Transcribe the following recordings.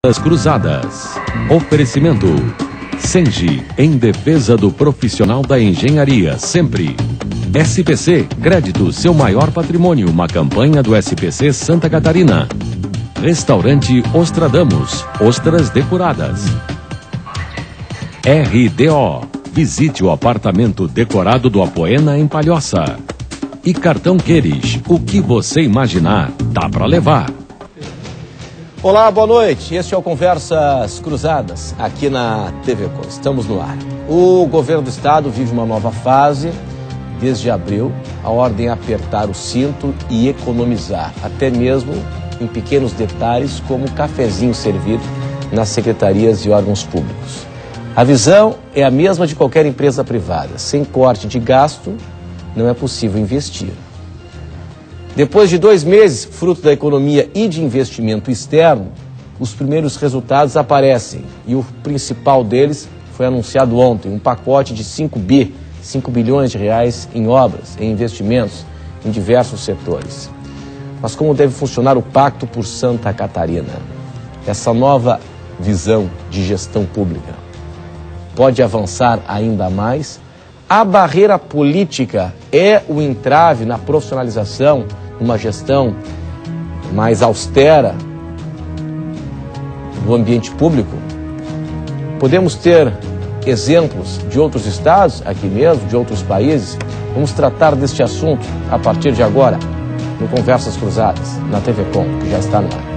As Cruzadas. Oferecimento. Senge, em defesa do profissional da engenharia, sempre. SPC, crédito, seu maior patrimônio, uma campanha do SPC Santa Catarina. Restaurante Ostradamus, ostras depuradas. RDO, visite o apartamento decorado do Apoena em Palhoça. E Cartão Queires, o que você imaginar, dá para levar. Olá, boa noite. Este é o Conversas Cruzadas, aqui na TV Com. Estamos no ar. O governo do estado vive uma nova fase. Desde abril, a ordem é apertar o cinto e economizar, até mesmo em pequenos detalhes, como o cafezinho servido nas secretarias e órgãos públicos. A visão é a mesma de qualquer empresa privada. Sem corte de gasto, não é possível investir. Depois de 2 meses, fruto da economia e de investimento externo, os primeiros resultados aparecem. E o principal deles foi anunciado ontem, um pacote de 5 bilhões de reais em obras, em investimentos em diversos setores. Mas como deve funcionar o Pacto por Santa Catarina? Essa nova visão de gestão pública pode avançar ainda mais? A barreira política é o entrave na profissionalização, uma gestão mais austera do ambiente público? Podemos ter exemplos de outros estados, aqui mesmo, de outros países? Vamos tratar deste assunto a partir de agora, no Conversas Cruzadas, na TV Com, que já está no ar.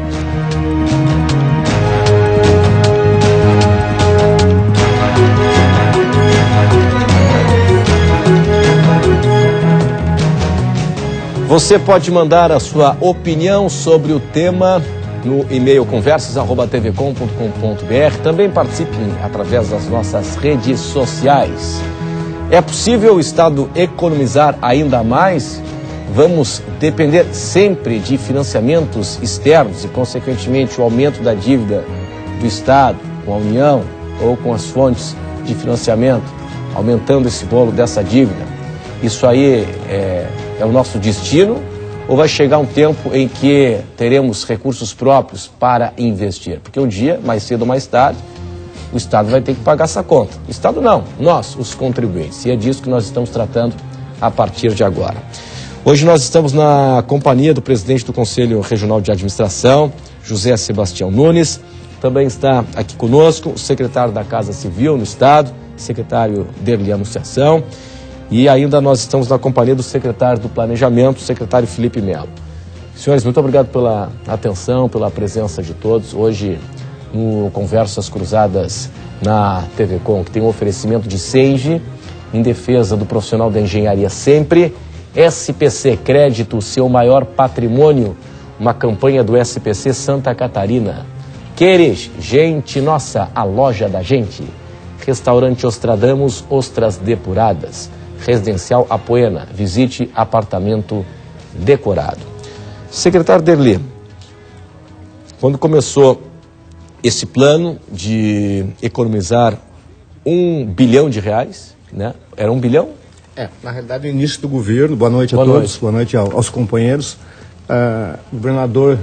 Você pode mandar a sua opinião sobre o tema no e-mail conversas@tvcom.com.br. Também participe através das nossas redes sociais. É possível o Estado economizar ainda mais? Vamos depender sempre de financiamentos externos e, consequentemente, o aumento da dívida do Estado com a União ou com as fontes de financiamento, aumentando esse bolo dessa dívida. Isso aí é o nosso destino, ou vai chegar um tempo em que teremos recursos próprios para investir? Porque um dia, mais cedo ou mais tarde, o Estado vai ter que pagar essa conta. O Estado não, nós, os contribuintes. E é disso que nós estamos tratando a partir de agora. Hoje nós estamos na companhia do presidente do Conselho Regional de Administração, José Sebastião Nunes. Também está aqui conosco o secretário da Casa Civil no Estado, secretário Derli Anunciação. E ainda nós estamos na companhia do secretário do Planejamento, o secretário Felipe Melo. Senhores, muito obrigado pela atenção, pela presença de todos. Hoje, no Conversas Cruzadas na TV Com, que tem um oferecimento de Senge, em defesa do profissional da engenharia sempre. SPC, crédito, seu maior patrimônio, uma campanha do SPC Santa Catarina. Queires, gente nossa, a loja da gente. Restaurante Ostradamus, ostras depuradas. Residencial Apoena, visite apartamento decorado. Secretário Derli, quando começou esse plano de economizar R$1 bilhão, né? Era 1 bilhão? Na realidade, no início do governo, boa noite a todos, boa noite aos companheiros. O governador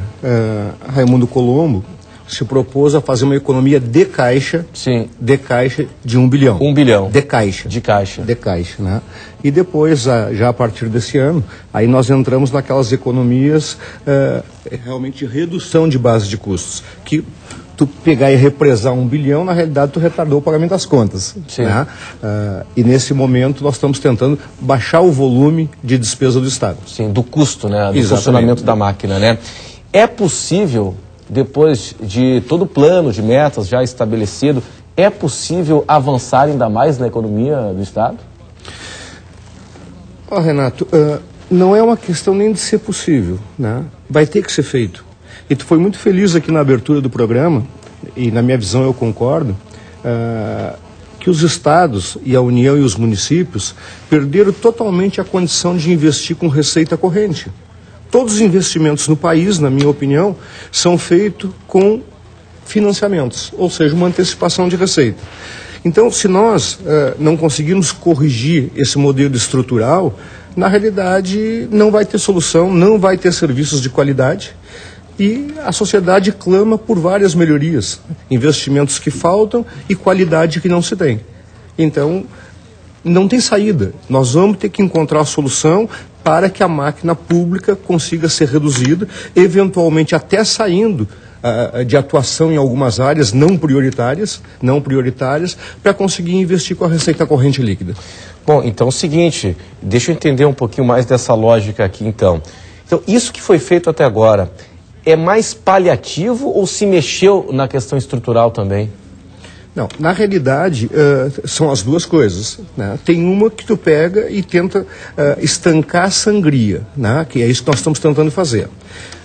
Raimundo Colombo se propôs a fazer uma economia de caixa, sim, de caixa de 1 bilhão. 1 bilhão. De caixa. De caixa. De caixa, né? E depois, já a partir desse ano, aí nós entramos naquelas economias realmente de redução de base de custos, que tu pegar e represar 1 bilhão, na realidade tu retardou o pagamento das contas. Sim. Né? E nesse momento nós estamos tentando baixar o volume de despesa do Estado. Sim, do custo, né? Do Exatamente. funcionamento da máquina, né? É possível, depois de todo o plano de metas já estabelecido, é possível avançar ainda mais na economia do Estado? Renato, não é uma questão nem de ser possível, né? Vai ter que ser feito. E tu foi muito feliz aqui na abertura do programa, e na minha visão eu concordo, que os estados e a União e os municípios perderam totalmente a condição de investir com receita corrente. Todos os investimentos no país, na minha opinião, são feitos com financiamentos, ou seja, uma antecipação de receita. Então, se nós não conseguirmos corrigir esse modelo estrutural, na realidade não vai ter solução, não vai ter serviços de qualidade E a sociedade clama por várias melhorias, investimentos que faltam e qualidade que não se tem. Então, não tem saída. Nós vamos ter que encontrar a solução para que a máquina pública consiga ser reduzida, eventualmente até saindo de atuação em algumas áreas não prioritárias, para conseguir investir com a receita corrente líquida. Bom, então é o seguinte, deixa eu entender um pouquinho mais dessa lógica aqui então. Então, isso que foi feito até agora, é mais paliativo ou se mexeu na questão estrutural também? Não, na realidade, são as duas coisas, né? Tem uma que tu pega e tenta estancar a sangria, né? Que é isso que nós estamos tentando fazer.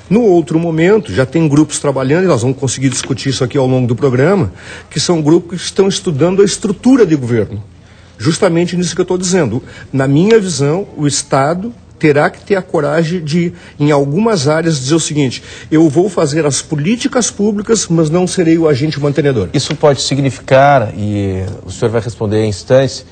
No outro momento, já tem grupos trabalhando, e nós vamos conseguir discutir isso aqui ao longo do programa, que são grupos que estão estudando a estrutura de governo. Justamente nisso que eu estou dizendo. Na minha visão, o Estado terá que ter a coragem de, em algumas áreas, dizer o seguinte: eu vou fazer as políticas públicas, mas não serei o agente mantenedor. Isso pode significar, e o senhor vai responder em instantes,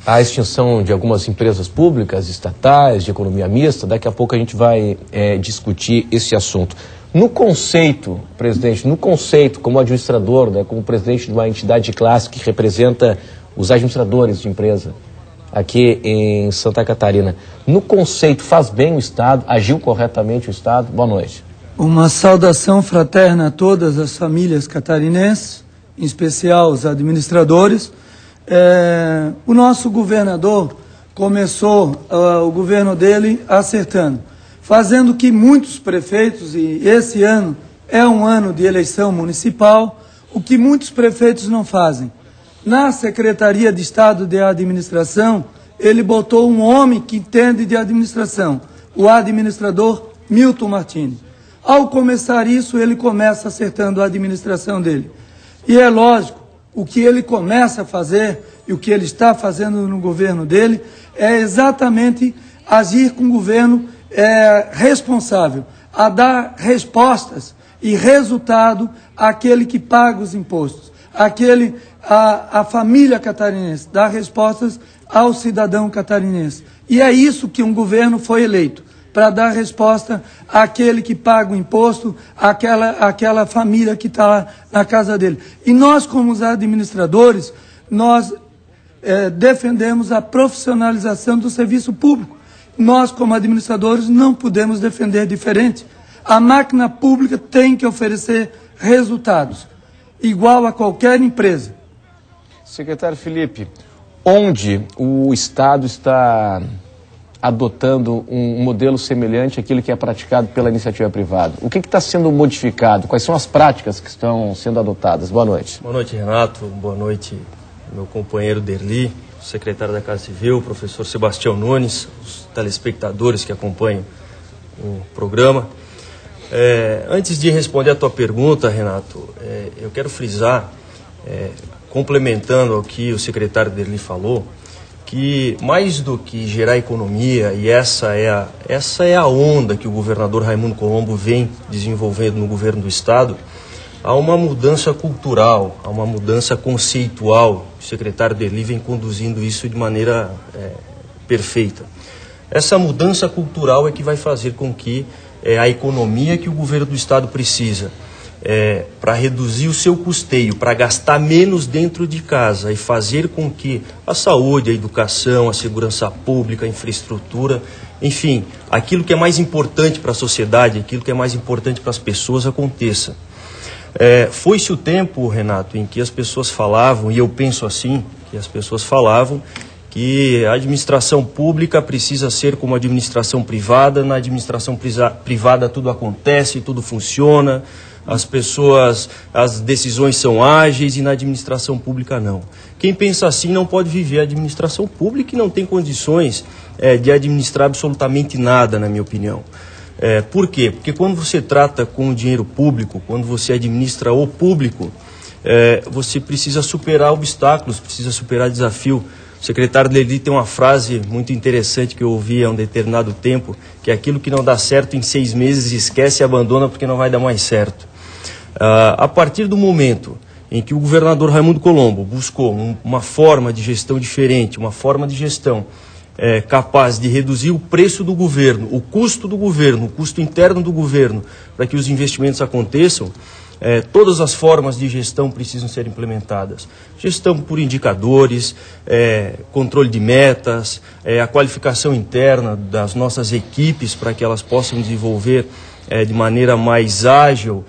a extinção de algumas empresas públicas, estatais, de economia mista. Daqui a pouco a gente vai discutir esse assunto. No conceito, presidente, como administrador, né, como presidente de uma entidade de classe que representa os administradores de empresa, aqui em Santa Catarina, no conceito, faz bem o Estado, agiu corretamente o Estado? Boa noite. Uma saudação fraterna a todas as famílias catarinenses, em especial os administradores. O nosso governador começou o governo dele acertando, fazendo que muitos prefeitos, e esse ano é um ano de eleição municipal, o que muitos prefeitos não fazem. Na Secretaria de Estado de Administração, ele botou um homem que entende de administração, o administrador Milton Martini. Ao começar isso, ele começa acertando a administração dele. E é lógico, o que ele começa a fazer e o que ele está fazendo no governo dele é exatamente agir com o governo responsável, a dar respostas e resultado àquele que paga os impostos, a família catarinense, dar respostas ao cidadão catarinense. E é isso que um governo foi eleito, para dar resposta àquele que paga o imposto, àquela família que está lá na casa dele. E nós, como os administradores, nós defendemos a profissionalização do serviço público. Nós, como administradores, não podemos defender diferente. A máquina pública tem que oferecer resultados, igual a qualquer empresa. Secretário Felipe, onde o Estado está adotando um modelo semelhante àquilo que é praticado pela iniciativa privada? O que está sendo modificado? Quais são as práticas que estão sendo adotadas? Boa noite. Boa noite, Renato. Boa noite, meu companheiro Derli, secretário da Casa Civil, professor Sebastião Nunes, os telespectadores que acompanham o programa. Antes de responder a tua pergunta, Renato, eu quero frisar, complementando ao que o secretário Derli falou, que mais do que gerar economia, e essa é a onda que o governador Raimundo Colombo vem desenvolvendo no governo do Estado, há uma mudança cultural, há uma mudança conceitual. O secretário Derli vem conduzindo isso de maneira perfeita. Essa mudança cultural é que vai fazer com que a economia que o governo do Estado precisa para reduzir o seu custeio, para gastar menos dentro de casa e fazer com que a saúde, a educação, a segurança pública, a infraestrutura, enfim, aquilo que é mais importante para a sociedade, aquilo que é mais importante para as pessoas aconteça. Foi-se o tempo, Renato, em que as pessoas falavam, e eu penso assim, que as pessoas falavam que a administração pública precisa ser como a administração privada, na administração privada tudo acontece, tudo funciona, as decisões são ágeis e na administração pública não. Quem pensa assim não pode viver a administração pública e não tem condições de administrar absolutamente nada, na minha opinião. Por quê? Porque quando você trata com o dinheiro público, quando você administra o público, você precisa superar obstáculos, precisa superar desafio. O secretário Derli tem uma frase muito interessante que eu ouvi há um determinado tempo, que é aquilo que não dá certo em 6 meses, esquece e abandona porque não vai dar mais certo. A partir do momento em que o governador Raimundo Colombo buscou uma forma de gestão diferente, uma forma de gestão capaz de reduzir o preço do governo, o custo interno do governo, para que os investimentos aconteçam, todas as formas de gestão precisam ser implementadas. Gestão por indicadores, controle de metas, a qualificação interna das nossas equipes para que elas possam desenvolver de maneira mais ágil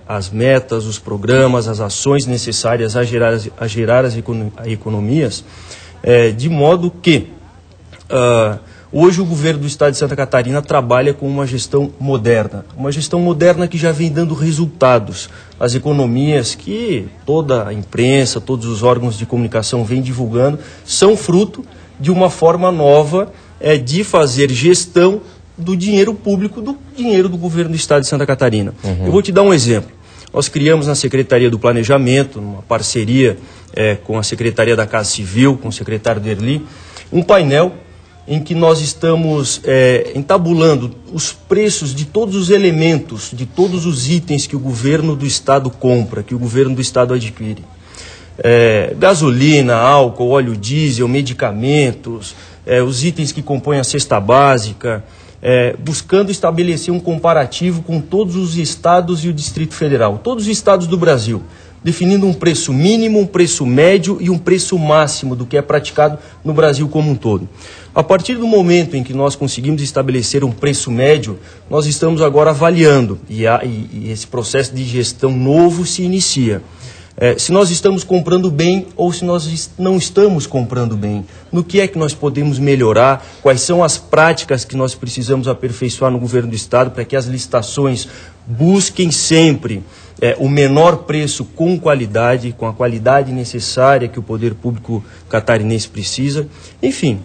as metas, os programas, as ações necessárias a gerar as economias, de modo que hoje o governo do estado de Santa Catarina trabalha com uma gestão moderna que já vem dando resultados. As economias que toda a imprensa, todos os órgãos de comunicação vêm divulgando, são fruto de uma forma nova de fazer gestão do dinheiro público, do dinheiro do governo do estado de Santa Catarina. Eu vou te dar um exemplo. Nós criamos na Secretaria do Planejamento, numa parceria com a Secretaria da Casa Civil, com o secretário Derli, um painel em que nós estamos entabulando os preços de todos os elementos, de todos os itens que o governo do estado compra, que o governo do estado adquire. Gasolina, álcool, óleo diesel, medicamentos, os itens que compõem a cesta básica, buscando estabelecer um comparativo com todos os estados e o Distrito Federal, todos os estados do Brasil, definindo um preço mínimo, um preço médio e um preço máximo do que é praticado no Brasil como um todo. A partir do momento em que nós conseguimos estabelecer um preço médio, nós estamos agora avaliando, e esse processo de gestão novo se inicia. Se nós estamos comprando bem ou se nós não estamos comprando bem, no que é que nós podemos melhorar, quais são as práticas que nós precisamos aperfeiçoar no governo do estado para que as licitações busquem sempre o menor preço com qualidade, com a qualidade necessária que o poder público catarinense precisa. Enfim,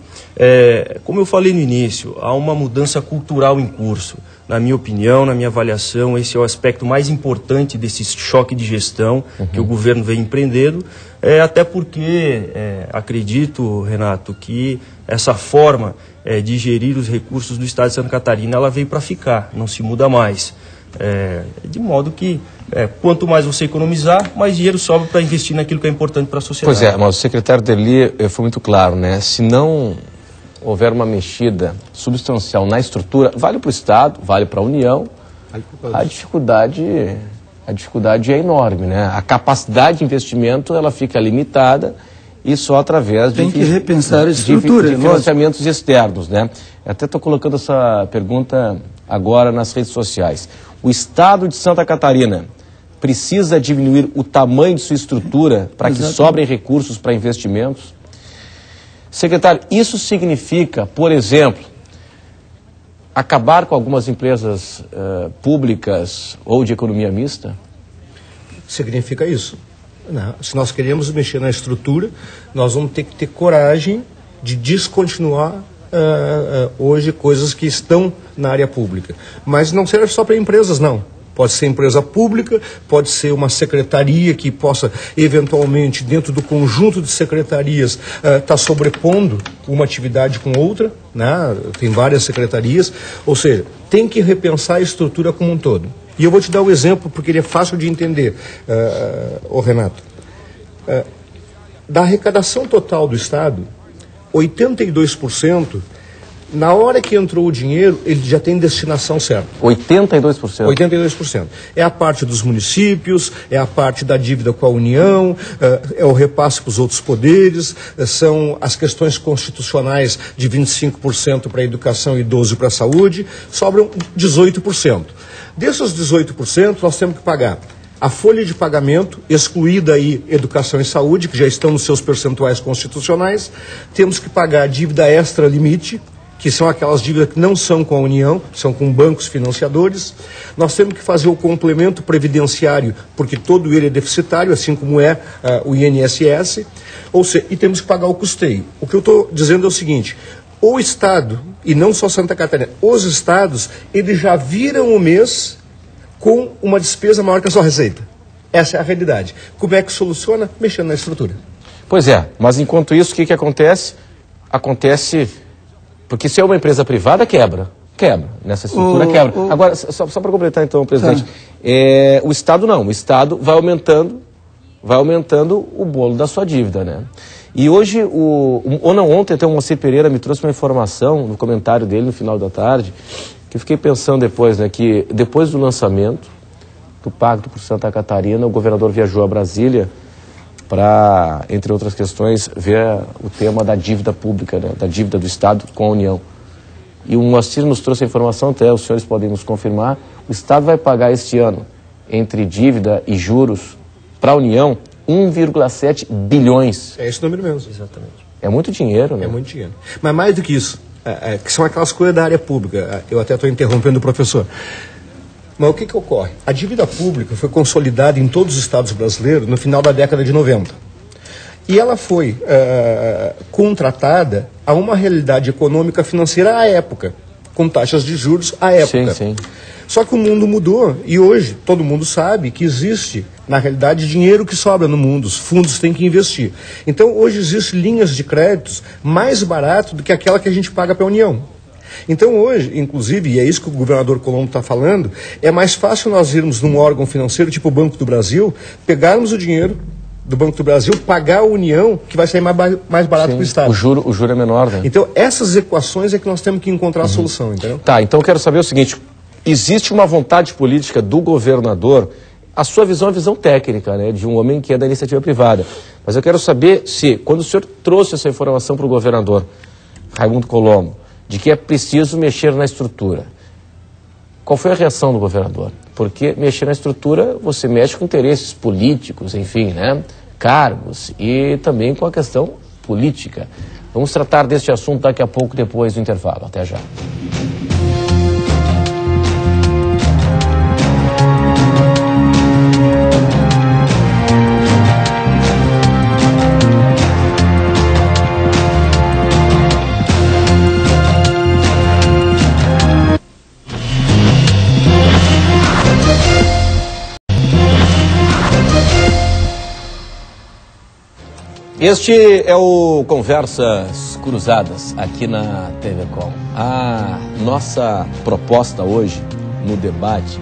como eu falei no início, há uma mudança cultural em curso. Na minha opinião, na minha avaliação, esse é o aspecto mais importante desse choque de gestão que o governo vem empreendendo, até porque acredito, Renato, que essa forma de gerir os recursos do estado de Santa Catarina, ela veio para ficar, não se muda mais. De modo que quanto mais você economizar, mais dinheiro sobra para investir naquilo que é importante para a sociedade. Pois mas o secretário Derli foi muito claro, né? Se não houver uma mexida substancial na estrutura, vale para o Estado, vale para a União, a dificuldade é enorme, né? A capacidade de investimento ela fica limitada e só através Tem que repensar a estrutura, de financiamentos externos, né? Eu até estou colocando essa pergunta agora nas redes sociais. O Estado de Santa Catarina precisa diminuir o tamanho de sua estrutura para que sobrem recursos para investimentos? Secretário, isso significa, por exemplo, acabar com algumas empresas públicas ou de economia mista? Significa isso. Não. Se nós queremos mexer na estrutura, nós vamos ter que ter coragem de descontinuar hoje coisas que estão na área pública. Mas não serve só para empresas, não. Pode ser empresa pública, pode ser uma secretaria que possa, eventualmente, dentro do conjunto de secretarias, estar sobrepondo uma atividade com outra, né? Tem várias secretarias, ou seja, tem que repensar a estrutura como um todo. E eu vou te dar um exemplo, porque ele é fácil de entender, Renato. Da arrecadação total do Estado, 82%, na hora que entrou o dinheiro, ele já tem destinação certa. 82%? 82%. É a parte dos municípios, é a parte da dívida com a União, é o repasse para os outros poderes, são as questões constitucionais de 25% para a educação e 12% para a saúde, sobram 18%. Desses 18%, nós temos que pagar a folha de pagamento, excluída aí educação e saúde, que já estão nos seus percentuais constitucionais, temos que pagar a dívida extra-limite, que são aquelas dívidas que não são com a União, são com bancos financiadores. Nós temos que fazer o complemento previdenciário, porque todo ele é deficitário, assim como é o INSS, ou seja, e temos que pagar o custeio. O que eu estou dizendo é o seguinte: o Estado, e não só Santa Catarina, os Estados, eles já viram o mês com uma despesa maior que a sua receita. Essa é a realidade. Como é que soluciona? Mexendo na estrutura. Pois é, mas enquanto isso, o que acontece? Acontece... Porque se é uma empresa privada, quebra. Nessa estrutura quebra. Agora, só para completar então, presidente, o Estado não. O Estado vai aumentando vai aumentando o bolo da sua dívida, né? E hoje, ontem até o Moacir Pereira me trouxe uma informação no comentário dele no final da tarde, que eu fiquei pensando depois, né, que depois do lançamento do Pacto por Santa Catarina, o governador viajou a Brasília para, entre outras questões, ver o tema da dívida pública, né, da dívida do Estado com a União. E o Moacir nos trouxe a informação, até os senhores podem nos confirmar, o Estado vai pagar este ano, entre dívida e juros, para a União, 1,7 bilhões. É esse número mesmo. Exatamente. É muito dinheiro, né? É muito dinheiro. Mas mais do que isso, que são aquelas coisas da área pública. Eu até estou interrompendo o professor. Mas o que ocorre? A dívida pública foi consolidada em todos os estados brasileiros no final da década de 90. E ela foi contratada a uma realidade econômica financeira à época, com taxas de juros à época. Sim, sim. Só que o mundo mudou e hoje todo mundo sabe que existe, na realidade, dinheiro que sobra no mundo, os fundos têm que investir. Então hoje existem linhas de créditos mais baratas do que aquela que a gente paga para a União. Então hoje, inclusive, e é isso que o governador Colombo está falando, é mais fácil nós irmos num órgão financeiro, tipo o Banco do Brasil, pegarmos o dinheiro do Banco do Brasil, pagar a União, que vai sair mais barato para o Estado. O juro é menor, né? Então essas equações é que nós temos que encontrar a solução, entendeu? Tá, então eu quero saber o seguinte, existe uma vontade política do governador, a sua visão é a visão técnica, né, de um homem que é da iniciativa privada, mas eu quero saber se, quando o senhor trouxe essa informação para o governador Raimundo Colombo, de que é preciso mexer na estrutura, qual foi a reação do governador? Porque mexer na estrutura, você mexe com interesses políticos, enfim, né, cargos e também com a questão política. Vamos tratar deste assunto daqui a pouco, depois do intervalo. Até já. Este é o Conversas Cruzadas aqui na TV Com. A nossa proposta hoje no debate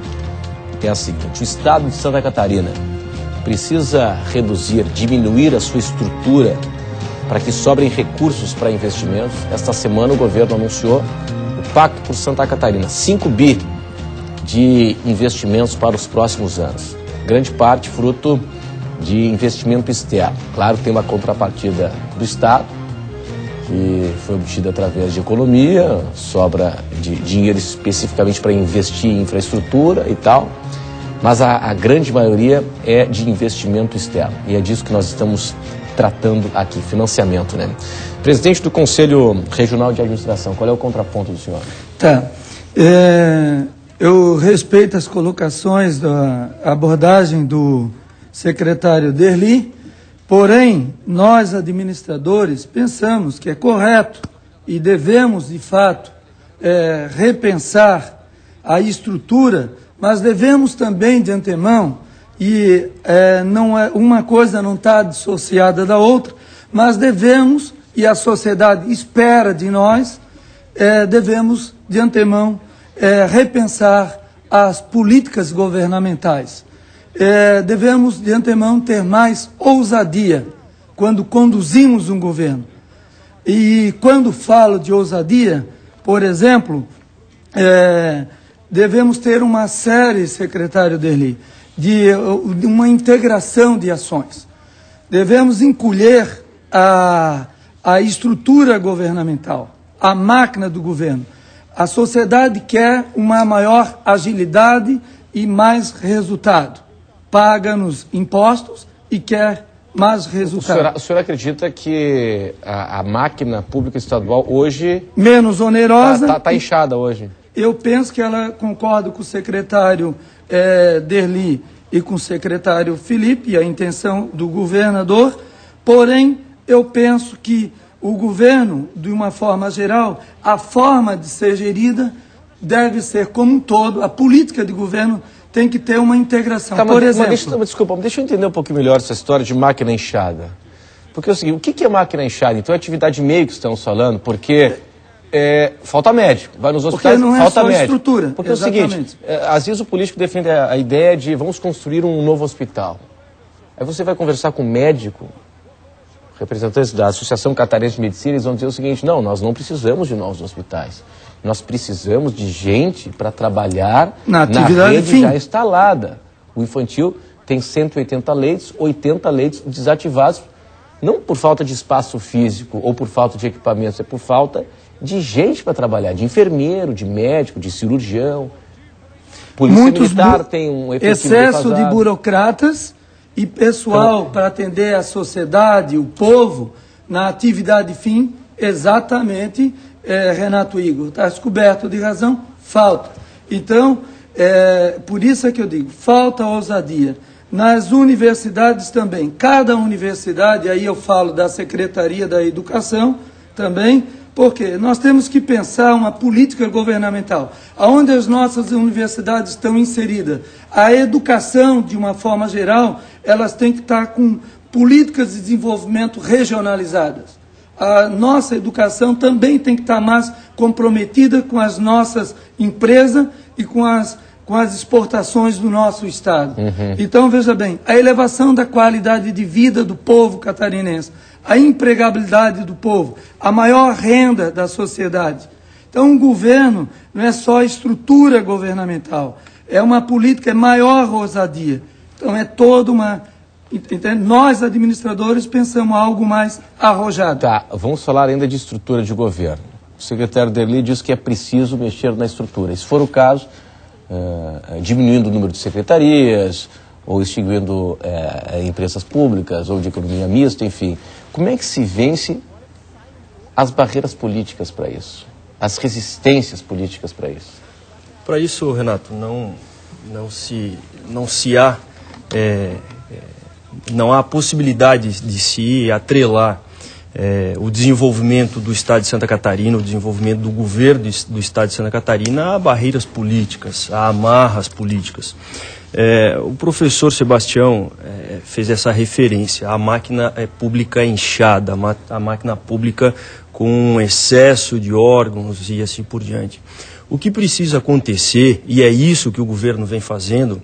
é a seguinte: o Estado de Santa Catarina precisa reduzir, diminuir a sua estrutura para que sobrem recursos para investimentos. Esta semana o governo anunciou o Pacto por Santa Catarina, 5 bi de investimentos para os próximos anos. Grande parte fruto de investimento externo. Claro, tem uma contrapartida do Estado, que foi obtida através de economia, sobra de dinheiro especificamente para investir em infraestrutura e tal, mas a grande maioria é de investimento externo, e é disso que nós estamos tratando aqui, financiamento, né? Presidente do Conselho Regional de Administração, qual é o contraponto do senhor? Tá. Eu respeito as colocações da abordagem do secretário Derli, porém, nós administradores pensamos que é correto e devemos, de fato, repensar a estrutura, mas devemos também, de antemão, e uma coisa não está dissociada da outra, mas devemos, e a sociedade espera de nós, devemos, de antemão, repensar as políticas governamentais. Devemos, de antemão, ter mais ousadia quando conduzimos um governo. E quando falo de ousadia, por exemplo, devemos ter uma série, secretário Derli, de uma integração de ações. Devemos encolher a estrutura governamental, a máquina do governo. A sociedade quer uma maior agilidade e mais resultado. Paga-nos impostos e quer mais resultado. O senhor acredita que a máquina pública estadual hoje... menos onerosa... Está inchada hoje. Eu penso que ela concorda com o secretário Derli e com o secretário Felipe, e a intenção do governador, porém, eu penso que o governo, de uma forma geral, a forma de ser gerida deve ser como um todo, a política de governo tem que ter uma integração. Tá, por exemplo... Desculpa, deixa eu entender um pouquinho melhor essa história de máquina inchada. Porque é o seguinte, o que é máquina inchada? Então é atividade meio que estamos falando, porque falta médico. Vai nos hospitais, porque não é falta só médico. Estrutura. Porque exatamente. é o seguinte, às vezes o político defende a ideia de vamos construir um novo hospital. Aí você vai conversar com um médico, representantes da Associação Catarinense de Medicina, eles vão dizer o seguinte: não, nós não precisamos de novos hospitais. Nós precisamos de gente para trabalhar na rede já instalada. O infantil tem 180 leitos, 80 leitos desativados, não por falta de espaço físico ou por falta de equipamentos, é por falta de gente para trabalhar, de enfermeiro, de médico, de cirurgião. Polícia Militar tem um efetivo excesso de burocratas e pessoal para atender a sociedade, o povo, na atividade fim, exatamente, Renato Igor, está descoberto de razão, falta. Então, por isso é que eu digo, falta ousadia. Nas universidades também, cada universidade, aí eu falo da Secretaria da Educação também, porque nós temos que pensar uma política governamental, onde as nossas universidades estão inseridas. A educação, de uma forma geral, elas têm que estar com políticas de desenvolvimento regionalizadas. A nossa educação também tem que estar mais comprometida com as nossas empresas e com as exportações do nosso Estado. Então, veja bem, a elevação da qualidade de vida do povo catarinense, a empregabilidade do povo, a maior renda da sociedade. Então, um governo não é só estrutura governamental, é uma política, é maior ousadia. Então, é toda uma... Entende? Nós, administradores, pensamos algo mais arrojado. Tá, vamos falar ainda de estrutura de governo. O secretário Derli diz que é preciso mexer na estrutura. Se for o caso, diminuindo o número de secretarias, ou extinguindo empresas públicas, ou de economia mista, enfim. Como é que se vence as barreiras políticas para isso? As resistências políticas para isso? Para isso, Renato, não há possibilidade de se atrelar o desenvolvimento do Estado de Santa Catarina, o desenvolvimento do governo do Estado de Santa Catarina a barreiras políticas, a amarras políticas. O professor Sebastião fez essa referência, a máquina pública inchada, a máquina pública com excesso de órgãos e assim por diante. O que precisa acontecer, e é isso que o governo vem fazendo,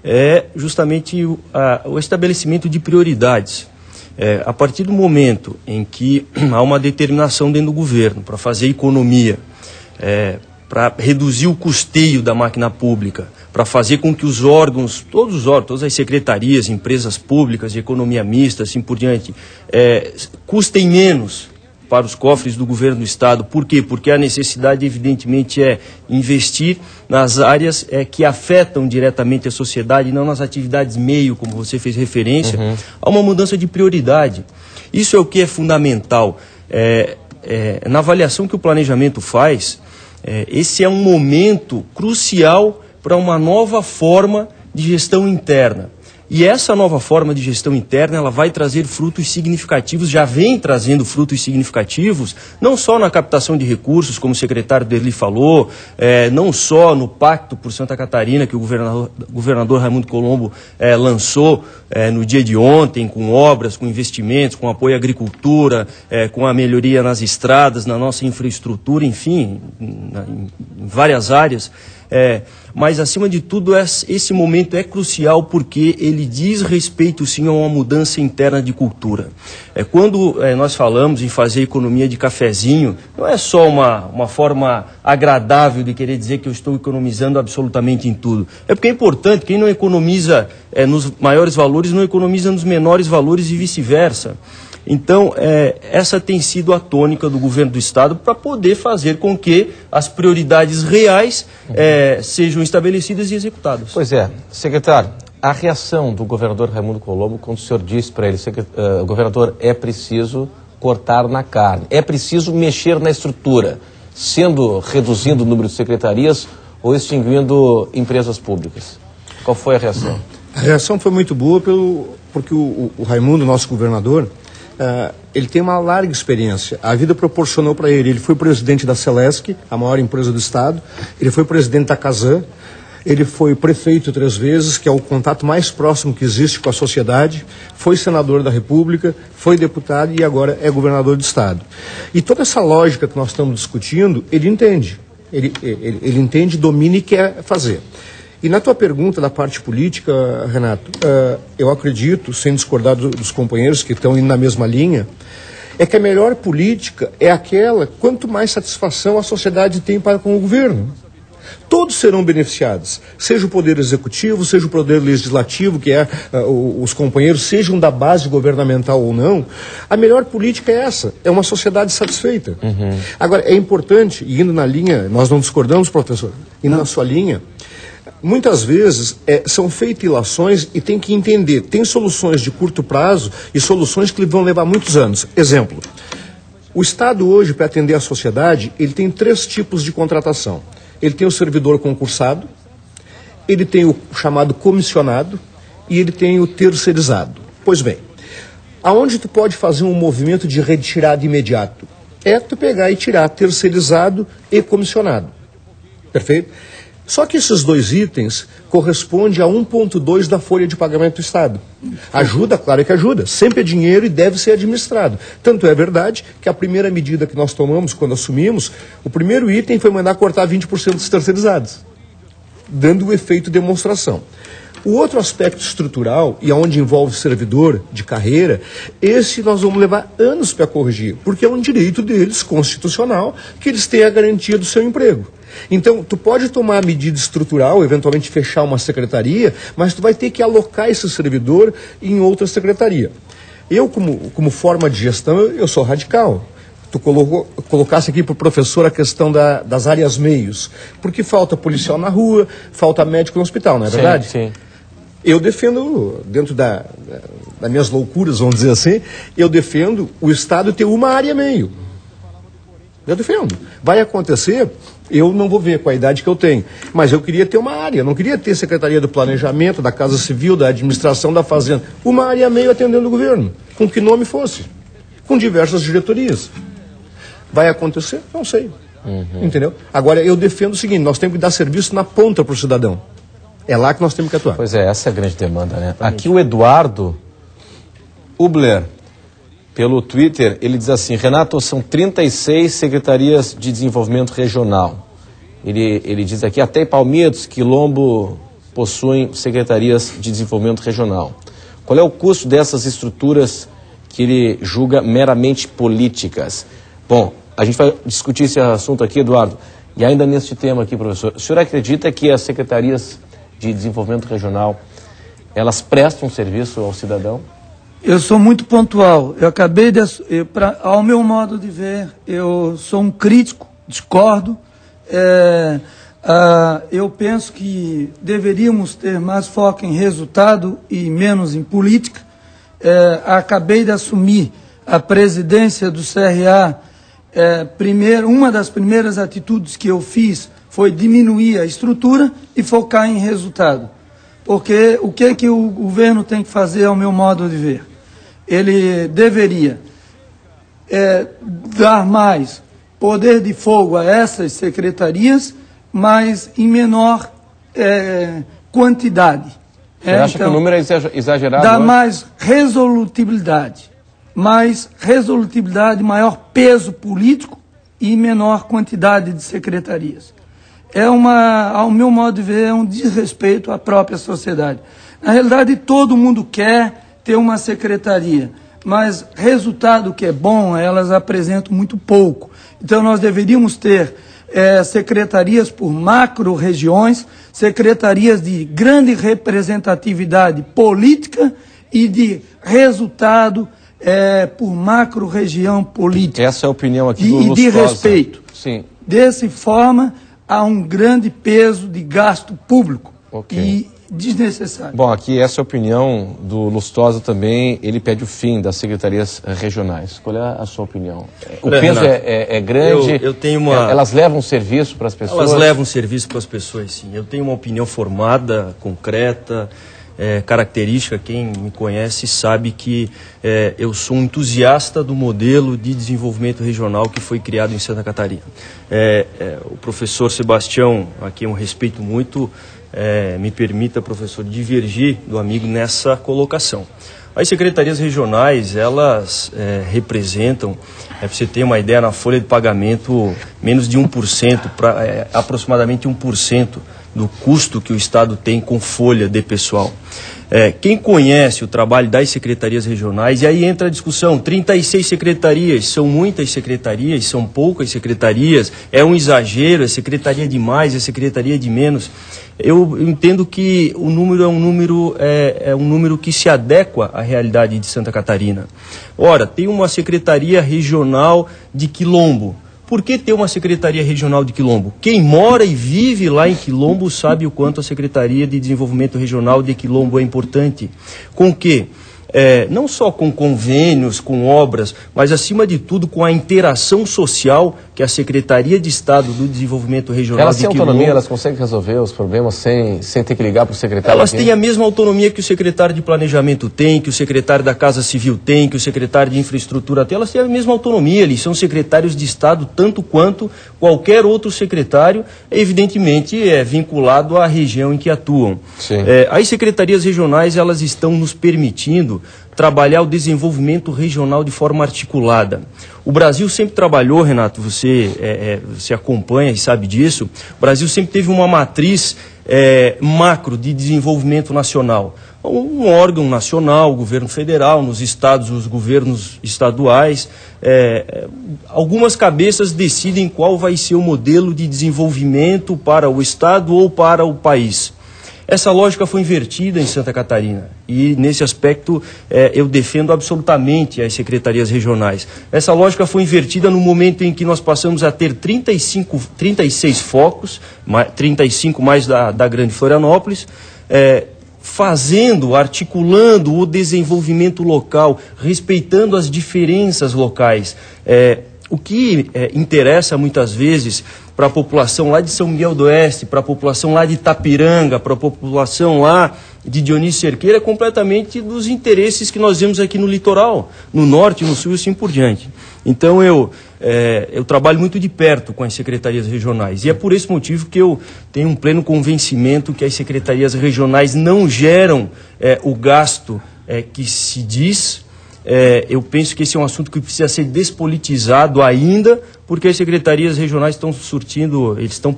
é justamente o estabelecimento de prioridades. A partir do momento em que há uma determinação dentro do governo para fazer economia, para reduzir o custeio da máquina pública, para fazer com que os órgãos, todas as secretarias, empresas públicas de economia mista, assim por diante, custem menos para os cofres do governo do Estado. Por quê? Porque a necessidade, evidentemente, é investir nas áreas que afetam diretamente a sociedade, não nas atividades meio, como você fez referência, a uma mudança de prioridade. Isso é o que é fundamental. Na avaliação que o planejamento faz, esse é um momento crucial para uma nova forma de gestão interna. E essa nova forma de gestão interna, ela vai trazer frutos significativos, já vem trazendo frutos significativos, não só na captação de recursos, como o secretário Derli falou, não só no Pacto por Santa Catarina, que o governador Raimundo Colombo lançou no dia de ontem, com obras, com investimentos, com apoio à agricultura, com a melhoria nas estradas, na nossa infraestrutura, enfim, em várias áreas. Mas, acima de tudo, esse momento é crucial porque ele diz respeito, sim, a uma mudança interna de cultura. Quando nós falamos em fazer economia de cafezinho, não é só uma forma agradável de querer dizer que eu estou economizando absolutamente em tudo. É porque é importante, quem não economiza nos maiores valores, não economiza nos menores valores e vice-versa. Então, essa tem sido a tônica do governo do Estado para poder fazer com que as prioridades reais sejam estabelecidas e executadas. Pois é. Secretário, a reação do governador Raimundo Colombo, quando o senhor disse para ele, governador, é preciso cortar na carne, é preciso mexer na estrutura, reduzindo o número de secretarias ou extinguindo empresas públicas. Qual foi a reação? A reação foi muito boa porque o Raimundo, nosso governador, ele tem uma larga experiência. A vida proporcionou para ele. Ele foi presidente da Celesc, a maior empresa do Estado. Ele foi presidente da Casan. Ele foi prefeito 3 vezes, que é o contato mais próximo que existe com a sociedade. Foi senador da República, foi deputado e agora é governador do Estado. E toda essa lógica que nós estamos discutindo, ele entende. Ele entende, domina e quer fazer. E na tua pergunta da parte política, Renato, eu acredito, sem discordar dos companheiros que estão indo na mesma linha, é que a melhor política é aquela quanto mais satisfação a sociedade tem para com o governo. Todos serão beneficiados, seja o Poder Executivo, seja o Poder Legislativo, que é os companheiros, sejam da base governamental ou não. A melhor política é essa, é uma sociedade satisfeita. Agora, é importante, e indo na linha, nós não discordamos, professor, indo na sua linha, muitas vezes são feitas ilações e tem que entender, tem soluções de curto prazo e soluções que vão levar muitos anos. Exemplo, o Estado hoje, para atender a sociedade, ele tem 3 tipos de contratação. Ele tem o servidor concursado, ele tem o chamado comissionado e ele tem o terceirizado. Pois bem, aonde tu pode fazer um movimento de retirada imediato? É tu pegar e tirar terceirizado e comissionado. Perfeito? Só que esses 2 itens correspondem a 1,2 da folha de pagamento do Estado. Ajuda, claro que ajuda. Sempre é dinheiro e deve ser administrado. Tanto é verdade que a primeira medida que nós tomamos quando assumimos, o primeiro item foi mandar cortar 20% dos terceirizados, dando o efeito demonstração. O outro aspecto estrutural, e onde envolve servidor de carreira, esse nós vamos levar anos para corrigir, porque é um direito deles, constitucional, que eles tenham a garantia do seu emprego. Então, tu pode tomar a medida estrutural, eventualmente fechar uma secretaria, mas tu vai ter que alocar esse servidor em outra secretaria. Eu, como forma de gestão, eu sou radical. Tu colocasse aqui para o professor a questão das áreas meios, porque falta policial na rua, falta médico no hospital, não é verdade? Sim. Eu defendo, dentro das minhas loucuras, vamos dizer assim, eu defendo o Estado ter uma área meio. Eu defendo. Vai acontecer, eu não vou ver com a idade que eu tenho, mas eu queria ter uma área, não queria ter Secretaria do Planejamento, da Casa Civil, da Administração, da Fazenda. Uma área meio atendendo o governo, com que nome fosse, com diversas diretorias. Vai acontecer? Não sei. Entendeu? Agora, eu defendo o seguinte, nós temos que dar serviço na ponta para o cidadão. É lá que nós temos que atuar. Pois é, essa é a grande demanda, né? Aqui o Eduardo Ubler, pelo Twitter, ele diz assim: Renato, são 36 secretarias de desenvolvimento regional. Ele diz aqui, até Palmitos, Quilombo possuem secretarias de desenvolvimento regional. Qual é o custo dessas estruturas que ele julga meramente políticas? Bom, a gente vai discutir esse assunto aqui, Eduardo. E ainda neste tema aqui, professor, o senhor acredita que as secretarias de desenvolvimento regional, elas prestam serviço ao cidadão? Eu sou muito pontual. Eu acabei de... ao meu modo de ver, eu sou um crítico, discordo. Eu penso que deveríamos ter mais foco em resultado e menos em política. Acabei de assumir a presidência do CRA. Uma das primeiras atitudes que eu fiz foi diminuir a estrutura e focar em resultado. Porque o que o governo tem que fazer, ao meu modo de ver? Ele deveria dar mais poder de fogo a essas secretarias, mas em menor quantidade. Você acha que o número é exagerado? Dá mais resolutibilidade, maior peso político e menor quantidade de secretarias. Ao meu modo de ver, é um desrespeito à própria sociedade. Na realidade, todo mundo quer ter uma secretaria, mas resultado que é bom, elas apresentam muito pouco. Então, nós deveríamos ter secretarias por macro-regiões, secretarias de grande representatividade política e de resultado por macro-região política. Essa é a opinião aqui do Lustosa. E de respeito. Sim. Dessa forma, há um grande peso de gasto público. Okay. E desnecessário. Bom, aqui essa é a opinião do Lustosa também, ele pede o fim das secretarias regionais. Qual é a sua opinião? O peso é grande? Eu tenho uma... Elas levam serviço para as pessoas? Elas levam serviço para as pessoas, sim. Eu tenho uma opinião formada, concreta, característica. Quem me conhece sabe que eu sou um entusiasta do modelo de desenvolvimento regional que foi criado em Santa Catarina. O professor Sebastião, aqui eu respeito muito, me permita, professor, divergir do amigo nessa colocação. As secretarias regionais, elas representam, para você ter uma ideia, na folha de pagamento, menos de 1%, aproximadamente 1% do custo que o Estado tem com folha de pessoal. Quem conhece o trabalho das secretarias regionais, e aí entra a discussão, 36 secretarias, são muitas secretarias, são poucas secretarias, é um exagero, é secretaria de mais, é secretaria de menos. Eu entendo que o número é um número que se adequa à realidade de Santa Catarina. Ora, tem uma secretaria regional de Quilombo. Por que ter uma secretaria regional de Quilombo? Quem mora e vive lá em Quilombo sabe o quanto a Secretaria de Desenvolvimento Regional de Quilombo é importante. Com o quê? Não só com convênios, com obras, mas acima de tudo com a interação social que a Secretaria de Estado do Desenvolvimento Regional de Quilombo... Elas têm autonomia, elas conseguem resolver os problemas sem ter que ligar para o secretário? Elas têm a mesma autonomia que o secretário de Planejamento tem, que o secretário da Casa Civil tem, que o secretário de Infraestrutura tem. Elas têm a mesma autonomia, eles são secretários de Estado tanto quanto qualquer outro secretário, evidentemente vinculado à região em que atuam. As secretarias regionais, elas estão nos permitindo trabalhar o desenvolvimento regional de forma articulada. O Brasil sempre trabalhou, Renato, você acompanha e sabe disso, o Brasil sempre teve uma matriz macro de desenvolvimento nacional. Um órgão nacional, o governo federal, nos estados, os governos estaduais, algumas cabeças decidem qual vai ser o modelo de desenvolvimento para o estado ou para o país. Essa lógica foi invertida em Santa Catarina e, nesse aspecto, eu defendo absolutamente as secretarias regionais. Essa lógica foi invertida no momento em que nós passamos a ter 36 focos, 35 mais da Grande Florianópolis, articulando o desenvolvimento local, respeitando as diferenças locais. O que interessa muitas vezes para a população lá de São Miguel do Oeste, para a população lá de Itapiranga, para a população lá de Dionísio Cerqueira, é completamente dos interesses que nós vemos aqui no litoral, no norte, no sul e assim por diante. Então eu trabalho muito de perto com as secretarias regionais e é por esse motivo que eu tenho um pleno convencimento que as secretarias regionais não geram o gasto que se diz. Eu penso que esse é um assunto que precisa ser despolitizado ainda, porque as secretarias regionais estão surtindo, eles estão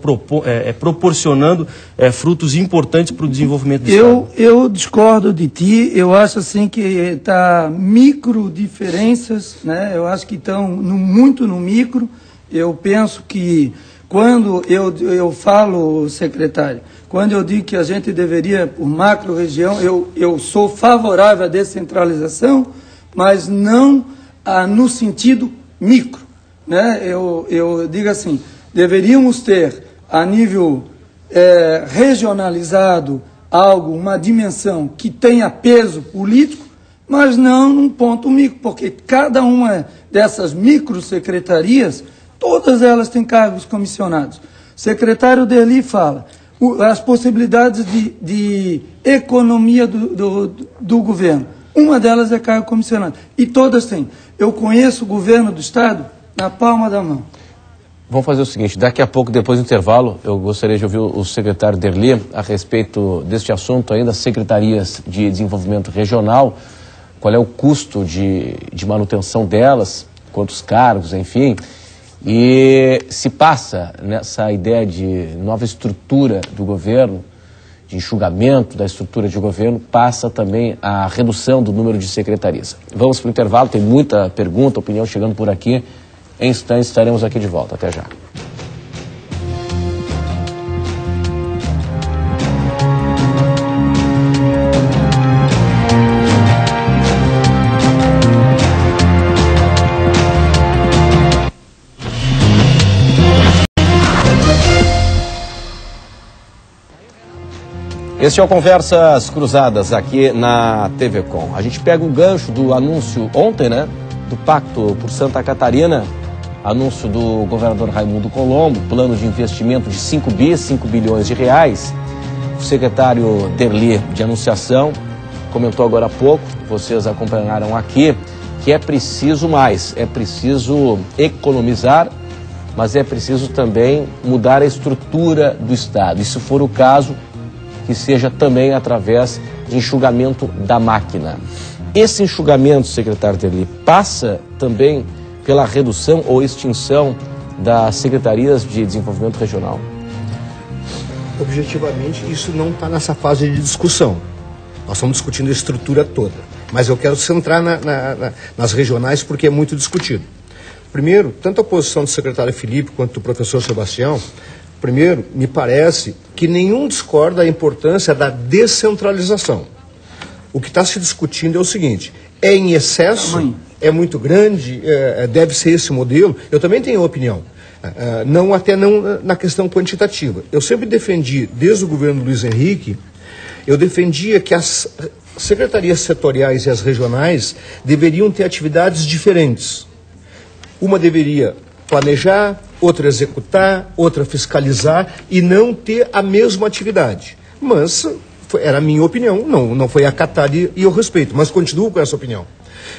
proporcionando frutos importantes para o desenvolvimento do Estado. Eu discordo de ti, eu acho assim que está micro diferenças, né? Eu acho que estão muito no micro. Eu penso que quando eu falo, secretário, quando eu digo que a gente deveria, por macro-região, eu sou favorável à descentralização, mas não no sentido micro, né? Eu digo assim, deveríamos ter a nível regionalizado uma dimensão que tenha peso político, mas não num ponto micro, porque cada uma dessas microsecretarias, todas elas têm cargos comissionados. O secretário Derli fala as possibilidades de economia do governo. Uma delas é cargo comissionado. E todas têm. Eu conheço o governo do Estado na palma da mão. Vamos fazer o seguinte, daqui a pouco, depois do intervalo, eu gostaria de ouvir o secretário Derli a respeito deste assunto ainda, secretarias de desenvolvimento regional, qual é o custo de manutenção delas, quantos cargos, enfim, e se passa nessa ideia de nova estrutura do governo, de enxugamento da estrutura de governo, passa também a redução do número de secretarias. Vamos para o intervalo, tem muita pergunta, opinião chegando por aqui. Em instantes estaremos aqui de volta. Até já. Este é o Conversas Cruzadas aqui na TV Com. A gente pega o gancho do anúncio ontem, né, do Pacto por Santa Catarina, anúncio do governador Raimundo Colombo, plano de investimento de 5 bilhões de reais. O secretário Derli de Anunciação comentou agora há pouco, vocês acompanharam aqui, que é preciso mais, é preciso economizar, mas é preciso também mudar a estrutura do Estado. E se for o caso, que seja também através de enxugamento da máquina. Esse enxugamento, secretário Derli, passa também pela redução ou extinção das secretarias de desenvolvimento regional? objetivamente, isso não está nessa fase de discussão. Nós estamos discutindo a estrutura toda. Mas eu quero centrar nas regionais porque é muito discutido. Primeiro, tanto a posição do secretário Felipe quanto do professor Sebastião, primeiro, me parece que nenhum discorda da importância da descentralização. O que está se discutindo é o seguinte: é em excesso, é muito grande, deve ser esse modelo. Eu também tenho opinião. Não na questão quantitativa. Eu sempre defendi, desde o governo Luiz Henrique, eu defendia que as secretarias setoriais e as regionais deveriam ter atividades diferentes. Uma deveria planejar, outra executar, outra fiscalizar e não ter a mesma atividade. Mas era a minha opinião, não foi acatada e eu respeito, mas continuo com essa opinião.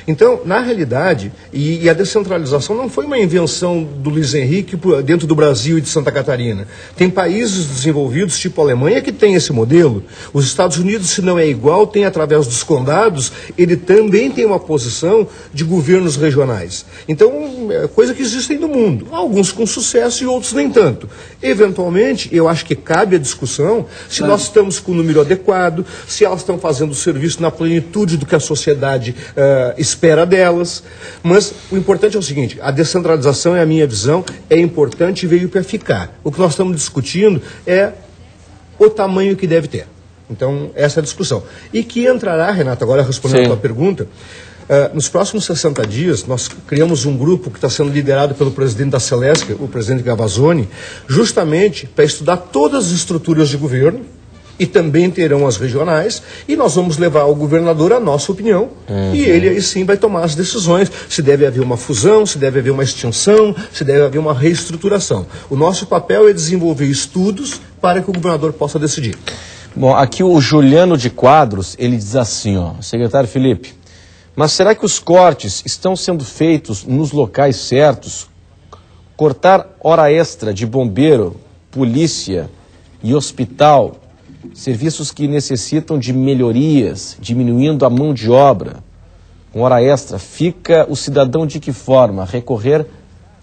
Então, na realidade, e a descentralização não foi uma invenção do Luiz Henrique dentro do Brasil e de Santa Catarina. Tem países desenvolvidos, tipo a Alemanha, que tem esse modelo. Os Estados Unidos, se não é igual, tem através dos condados, ele também tem uma posição de governos regionais. Então, é coisa que existe no mundo. Alguns com sucesso e outros nem tanto. Eventualmente, eu acho que cabe a discussão se nós estamos com o número adequado, se elas estão fazendo o serviço na plenitude do que a sociedade espera delas, mas o importante é o seguinte: a descentralização, é a minha visão, é importante e veio para ficar. O que nós estamos discutindo é o tamanho que deve ter. Então, essa é a discussão. E que entrará, Renato, agora respondendo a tua pergunta, nos próximos 60 dias, nós criamos um grupo que está sendo liderado pelo presidente da Celesc, o presidente Gavazzoni, justamente para estudar todas as estruturas de governo, e também terão as regionais, e nós vamos levar ao governador a nossa opinião, e ele aí sim vai tomar as decisões, se deve haver uma fusão, se deve haver uma extinção, se deve haver uma reestruturação. O nosso papel é desenvolver estudos para que o governador possa decidir. Bom, aqui o Juliano de Quadros, ele diz assim, ó, secretário Felipe, mas será que os cortes estão sendo feitos nos locais certos? Cortar hora extra de bombeiro, polícia e hospital, serviços que necessitam de melhorias, diminuindo a mão de obra, com hora extra, fica o cidadão de que forma? Recorrer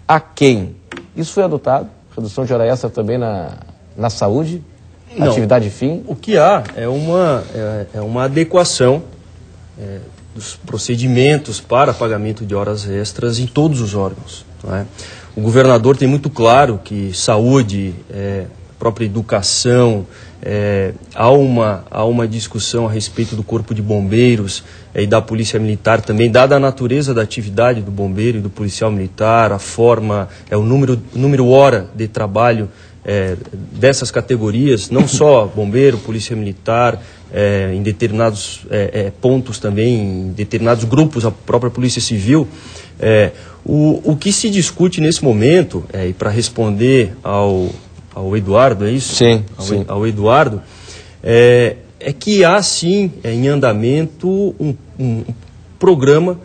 a quem? Isso foi adotado? Redução de hora extra também na saúde? Não. Atividade fim? O que há é uma adequação dos procedimentos para pagamento de horas extras em todos os órgãos. Não é? O governador tem muito claro que saúde, própria educação, há uma discussão a respeito do Corpo de Bombeiros e da Polícia Militar também, dada a natureza da atividade do bombeiro e do policial militar, a forma, o número hora de trabalho dessas categorias, não só bombeiro, polícia militar, em determinados pontos também, em determinados grupos, a própria Polícia Civil. O que se discute nesse momento, e para responder ao Eduardo, é isso? Sim. Ao Eduardo, é que há sim em andamento um programa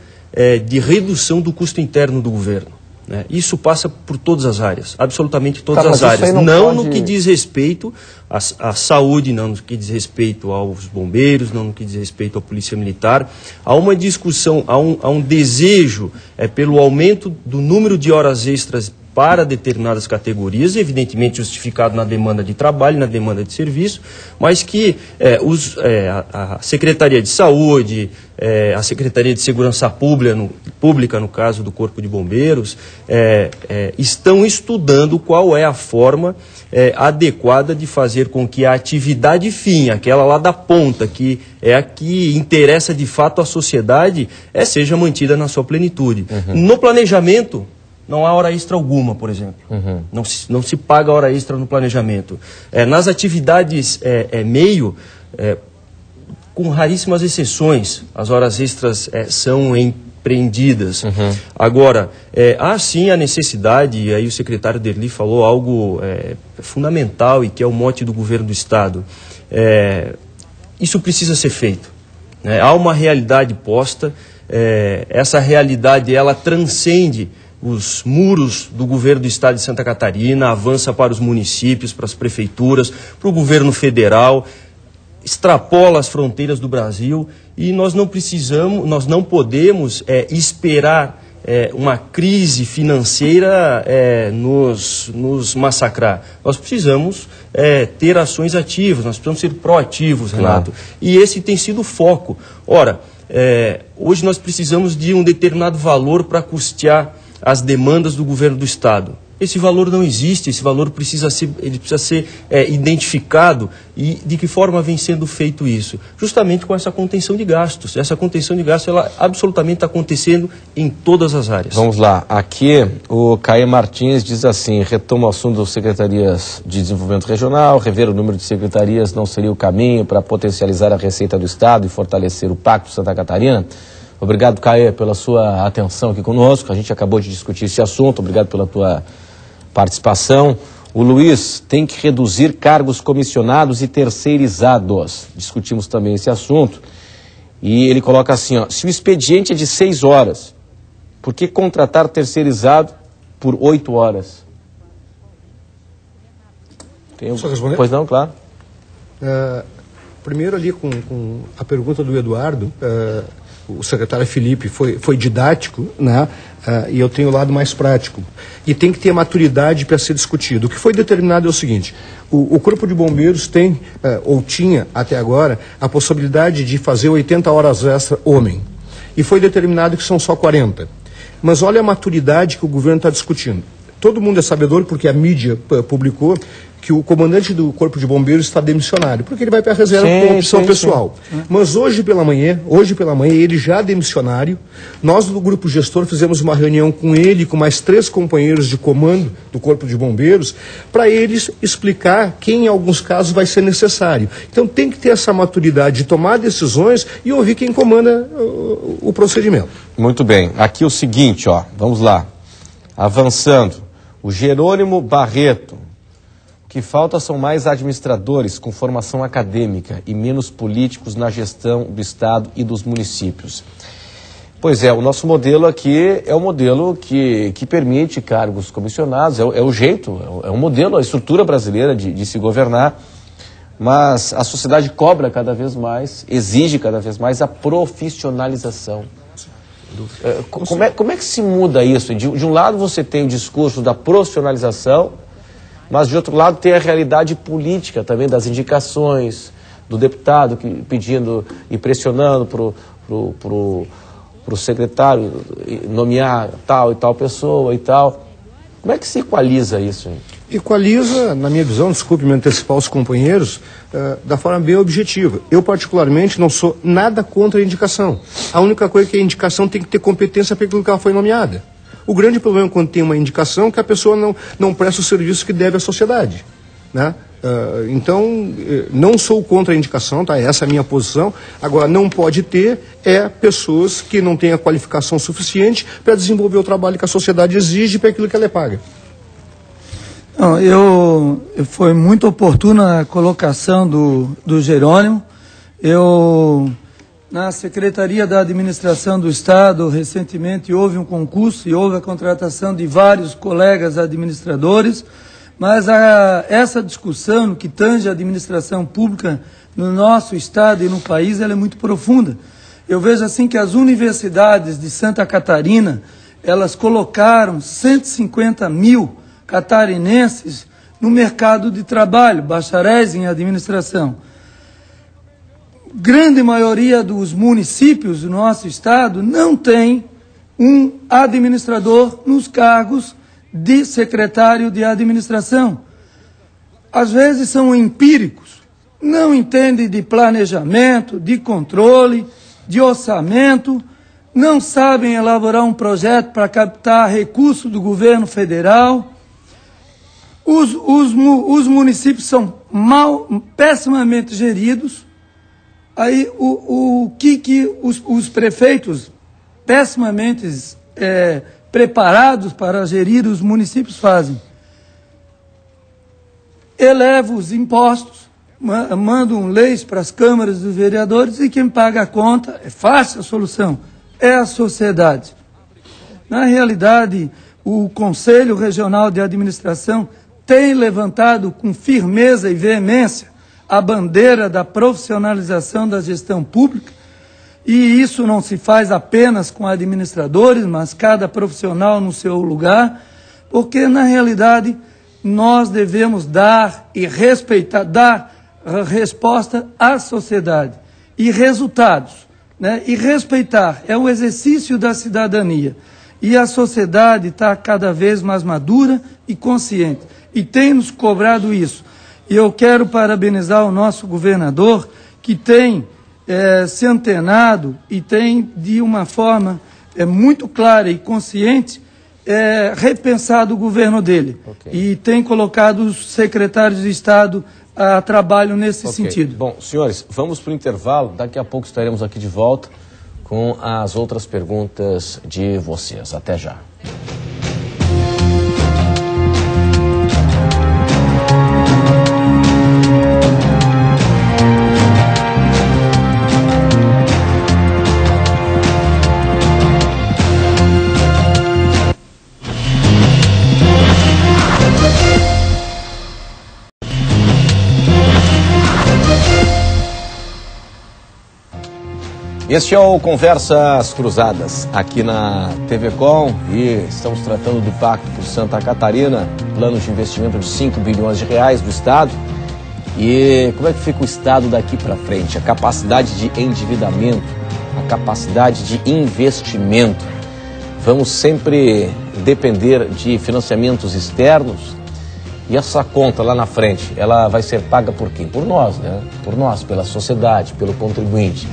de redução do custo interno do governo. Né? Isso passa por todas as áreas, absolutamente todas as áreas. Não no que diz respeito à saúde, não no que diz respeito aos bombeiros, não no que diz respeito à polícia militar. Há uma discussão, há um desejo pelo aumento do número de horas extras para determinadas categorias, evidentemente justificado na demanda de trabalho, na demanda de serviço, mas que a Secretaria de Saúde, a Secretaria de Segurança Pública, no caso do Corpo de Bombeiros, estão estudando qual é a forma adequada de fazer com que a atividade fim, aquela lá da ponta, que é a que interessa de fato à sociedade, seja mantida na sua plenitude. No planejamento, não há hora extra alguma, por exemplo. Não se paga hora extra no planejamento. Nas atividades meio, com raríssimas exceções, as horas extras são empreendidas. Agora, há sim a necessidade, e aí o secretário Derli falou algo fundamental e que é o mote do governo do Estado. Isso precisa ser feito. Há uma realidade posta, essa realidade ela transcende os muros do governo do Estado de Santa Catarina, avança para os municípios, para as prefeituras, para o governo federal, extrapola as fronteiras do Brasil e nós não podemos esperar uma crise financeira nos massacrar. Nós precisamos ter ações ativas, nós precisamos ser proativos, Renato. E esse tem sido o foco. Ora, hoje nós precisamos de um determinado valor para custear as demandas do governo do Estado. Esse valor não existe, esse valor precisa ser identificado. E de que forma vem sendo feito isso? Justamente com essa contenção de gastos. Essa contenção de gastos, ela absolutamente está acontecendo em todas as áreas. Vamos lá. Aqui o Caê Martins diz assim: retoma o assunto das secretarias de desenvolvimento regional, rever o número de secretarias não seria o caminho para potencializar a receita do Estado e fortalecer o Pacto Santa Catarina? Obrigado, Caê, pela sua atenção aqui conosco. A gente acabou de discutir esse assunto. Obrigado pela tua participação. O Luiz: tem que reduzir cargos comissionados e terceirizados. Discutimos também esse assunto. E ele coloca assim, ó: se o expediente é de 6 horas, por que contratar terceirizado por 8 horas? Posso responder? Pois não, claro. Primeiro ali com a pergunta do Eduardo, o secretário Felipe foi didático, né? E eu tenho o lado mais prático. E tem que ter maturidade para ser discutido. O que foi determinado é o seguinte: o Corpo de Bombeiros tem, ou tinha até agora, a possibilidade de fazer 80 horas extra homem. E foi determinado que são só 40. Mas olha a maturidade que o governo está discutindo. Todo mundo é sabedor, porque a mídia publicou, que o comandante do Corpo de Bombeiros está demissionário, porque ele vai para a reserva com opção pessoal. Sim. Mas hoje pela manhã, ele já demissionário, nós do grupo gestor fizemos uma reunião com ele, com mais 3 companheiros de comando do Corpo de Bombeiros, para eles explicar quem em alguns casos vai ser necessário. Então tem que ter essa maturidade de tomar decisões e ouvir quem comanda o procedimento. Muito bem. Aqui o seguinte, ó, vamos lá. Avançando. O Jerônimo Barreto: o que falta são mais administradores com formação acadêmica e menos políticos na gestão do Estado e dos municípios. Pois é, o nosso modelo aqui é o modelo que permite cargos comissionados, é o jeito, é o modelo, a estrutura brasileira de se governar, mas a sociedade cobra cada vez mais, exige cada vez mais a profissionalização. Como é que se muda isso? De um lado você tem o discurso da profissionalização, mas de outro lado tem a realidade política também das indicações do deputado pedindo e pressionando pro secretário nomear tal e tal pessoa e tal. Como é que se equaliza isso, hein? Equaliza, na minha visão, desculpe me antecipar os companheiros, da forma bem objetiva. Eu, particularmente, não sou nada contra a indicação. A única coisa é que a indicação tem que ter competência para aquilo que ela foi nomeada. O grande problema quando tem uma indicação é que a pessoa não presta o serviço que deve à sociedade, né? Então, não sou contra a indicação, tá? Essa é a minha posição. Agora, não pode ter pessoas que não têm a qualificação suficiente para desenvolver o trabalho que a sociedade exige para aquilo que ela é paga. Não, foi muito oportuna a colocação do Jerônimo. Na Secretaria da Administração do Estado, recentemente houve um concurso e houve a contratação de vários colegas administradores, mas essa discussão que tange a administração pública no nosso Estado e no país, ela é muito profunda. Eu vejo assim que as universidades de Santa Catarina, elas colocaram 150 mil catarinenses no mercado de trabalho, bacharéis em administração. Grande maioria dos municípios do nosso estado não tem um administrador nos cargos de secretário de administração. Às vezes são empíricos, não entendem de planejamento, de controle, de orçamento, não sabem elaborar um projeto para captar recursos do governo federal. Os municípios são pessimamente geridos. Aí o que os prefeitos, pessimamente preparados para gerir os municípios, fazem? Elevam os impostos, mandam leis para as câmaras dos vereadores e quem paga a conta, é fácil a solução, é a sociedade. Na realidade, o Conselho Regional de Administração tem levantado com firmeza e veemência a bandeira da profissionalização da gestão pública E isso não se faz apenas com administradores, mas cada profissional no seu lugar, porque na realidade nós devemos dar e respeitar, dar resposta à sociedade e resultados, né? E respeitar é o exercício da cidadania. E a sociedade está cada vez mais madura e consciente. E tem nos cobrado isso. E eu quero parabenizar o nosso governador, que tem se antenado e tem, de uma forma muito clara e consciente, repensado o governo dele. Okay. E tem colocado os secretários de Estado a trabalho nesse sentido. Bom, senhores, vamos para o intervalo. Daqui a pouco estaremos aqui de volta com as outras perguntas de vocês. Até já. Este é o Conversas Cruzadas, aqui na TV Com, e estamos tratando do Pacto por Santa Catarina, plano de investimento de 5 bilhões de reais do Estado. E como é que fica o Estado daqui para frente? A capacidade de endividamento, a capacidade de investimento. Vamos sempre depender de financiamentos externos, e essa conta lá na frente, ela vai ser paga por quem? Por nós, né? Por nós, pela sociedade, pelo contribuinte.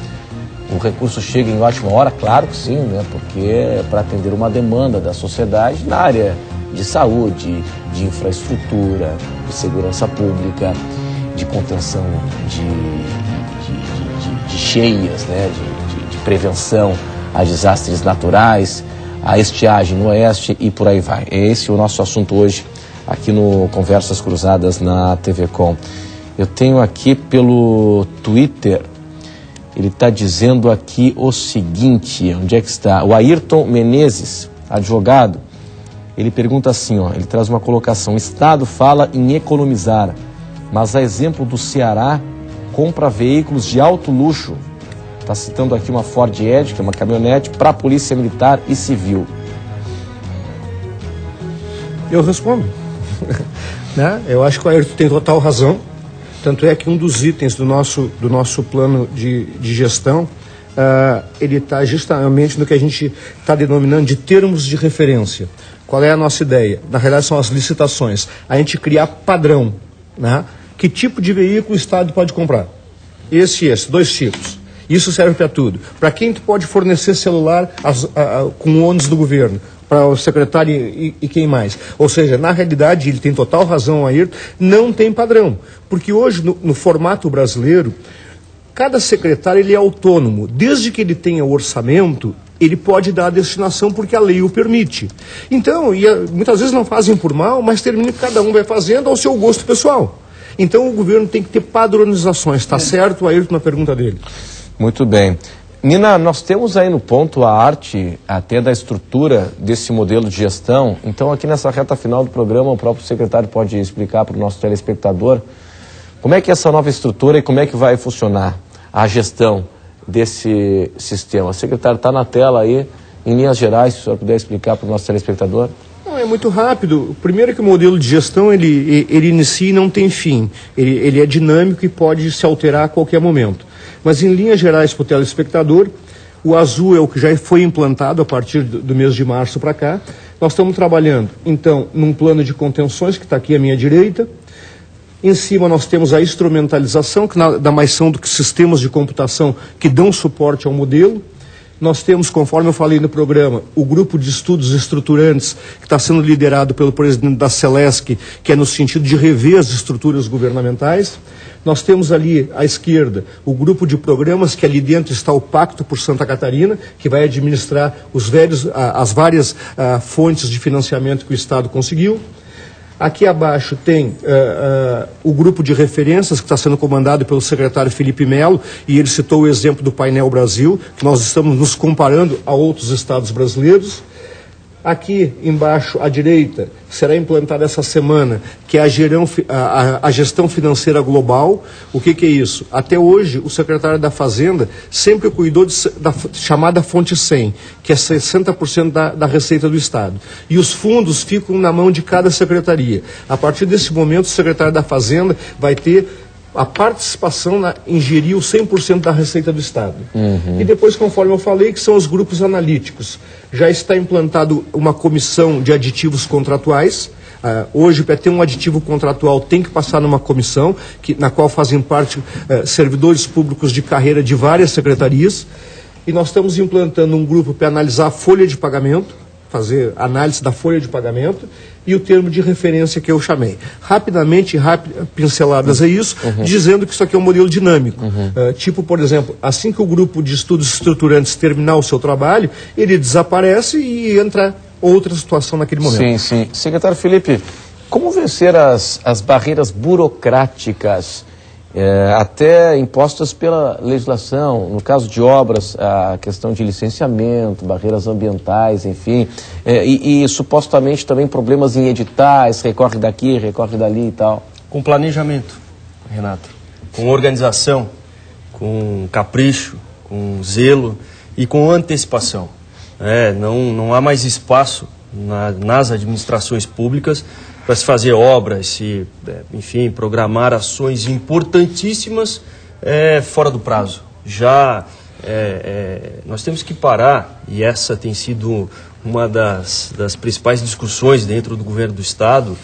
O recurso chega em ótima hora, claro que sim, né? Porque é para atender uma demanda da sociedade na área de saúde, de infraestrutura, de segurança pública, de contenção de cheias, né? de prevenção a desastres naturais, a estiagem no oeste e por aí vai. Esse é o nosso assunto hoje aqui no Conversas Cruzadas na TV Com. Eu tenho aqui pelo Twitter. Ele está dizendo aqui o seguinte, onde é que está? O Ayrton Menezes, advogado, ele pergunta assim, ó, ele traz uma colocação: o Estado fala em economizar, mas a exemplo do Ceará, compra veículos de alto luxo. Está citando aqui uma Ford Edge, que é uma caminhonete, para a Polícia Militar e Civil. Eu respondo. Né? Eu acho que o Ayrton tem total razão. Tanto é que um dos itens do nosso plano de gestão, ele está justamente no que a gente está denominando de termos de referência. Qual é a nossa ideia? Na realidade são as licitações. A gente criar padrão, né? Que tipo de veículo o Estado pode comprar? Esse e esse, 2 tipos. Isso serve para tudo. Para quem tu pode fornecer celular com ônus do governo? Para o secretário e quem mais. Ou seja, na realidade, ele tem total razão, Ayrton, não tem padrão. Porque hoje, no formato brasileiro, cada secretário ele é autônomo. Desde que ele tenha o orçamento, ele pode dar a destinação porque a lei o permite. Então, muitas vezes não fazem por mal, mas termina que cada um vai fazendo ao seu gosto pessoal. Então, o governo tem que ter padronizações. Está certo, Ayrton, na pergunta dele? Muito bem. Nina, nós temos aí no ponto a arte até da estrutura desse modelo de gestão. Então, aqui nessa reta final do programa, o próprio secretário pode explicar para o nosso telespectador como é que é essa nova estrutura e como é que vai funcionar a gestão desse sistema. O secretário está na tela aí, em linhas gerais, se o senhor puder explicar para o nosso telespectador. Não, é muito rápido. Primeiro que o modelo de gestão, ele inicia e não tem fim. Ele é dinâmico e pode se alterar a qualquer momento. Mas em linhas gerais para o telespectador, o azul é o que já foi implantado a partir do mês de março para cá. Nós estamos trabalhando, então, num plano de contenções, que está aqui à minha direita. Em cima nós temos a instrumentalização, que nada mais são do que sistemas de computação que dão suporte ao modelo. Nós temos, conforme eu falei no programa, o grupo de estudos estruturantes, que está sendo liderado pelo presidente da Celesc, que é no sentido de rever as estruturas governamentais. Nós temos ali à esquerda o grupo de programas, que ali dentro está o Pacto por Santa Catarina, que vai administrar as várias fontes de financiamento que o Estado conseguiu. Aqui abaixo tem o grupo de referências, que está sendo comandado pelo secretário Felipe Melo, e ele citou o exemplo do Painel Brasil, que nós estamos nos comparando a outros estados brasileiros. Aqui embaixo, à direita, será implantada essa semana, que é a gestão financeira global. O que é isso? Até hoje, o secretário da Fazenda sempre cuidou da chamada fonte 100, que é 60% da receita do Estado. E os fundos ficam na mão de cada secretaria. A partir desse momento, o secretário da Fazenda vai ter a participação em gerir o 100% da receita do Estado. E depois, conforme eu falei, que são os grupos analíticos. Já está implantado uma comissão de aditivos contratuais. Hoje, para ter um aditivo contratual, tem que passar numa comissão, na qual fazem parte servidores públicos de carreira de várias secretarias. E nós estamos implantando um grupo para analisar a folha de pagamento, fazer análise da folha de pagamento e o termo de referência que eu chamei. Rapidamente, pinceladas é isso, dizendo que isso aqui é um modelo dinâmico. Tipo, por exemplo, assim que o grupo de estudos estruturantes terminar o seu trabalho, ele desaparece e entra outra situação naquele momento. Sim, sim. Secretário Felipe, como vencer as barreiras burocráticas, até impostas pela legislação, no caso de obras, a questão de licenciamento, barreiras ambientais, enfim, e supostamente também problemas em editais, recorre daqui, recorre dali e tal? Com planejamento, Renato, com organização, com capricho, com zelo e com antecipação. Não há mais espaço nas administrações públicas para se fazer obras, enfim, programar ações importantíssimas fora do prazo. Nós temos que parar, e essa tem sido uma das principais discussões dentro do governo do Estado,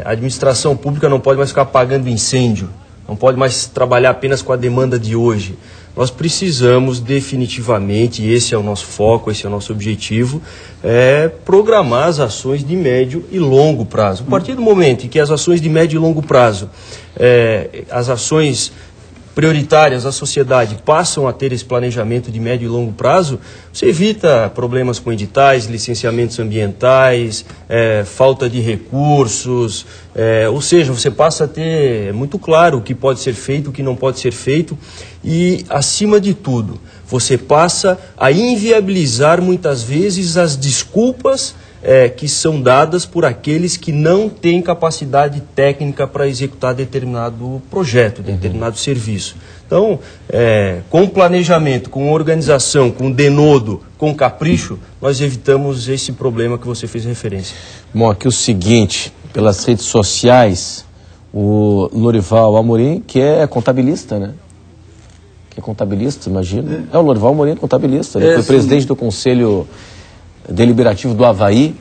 a administração pública não pode mais ficar apagando incêndio, não pode mais trabalhar apenas com a demanda de hoje. Nós precisamos definitivamente, e esse é o nosso foco, esse é o nosso objetivo, programar as ações de médio e longo prazo. A partir do momento em que as ações de médio e longo prazo, as ações prioritárias da sociedade passam a ter esse planejamento de médio e longo prazo, você evita problemas com editais, licenciamentos ambientais, falta de recursos, ou seja, você passa a ter muito claro o que pode ser feito, o que não pode ser feito e, acima de tudo, você passa a inviabilizar muitas vezes as desculpas que são dadas por aqueles que não têm capacidade técnica para executar determinado projeto, determinado serviço. Então, com planejamento, com organização, com denodo, com capricho, nós evitamos esse problema que você fez referência. Bom, aqui o seguinte, pelas redes sociais, o Lorival Amorim, que é contabilista, né? Que é contabilista, imagina. O Lorival Amorim é contabilista, ele foi presidente do Conselho Deliberativo do Avaí,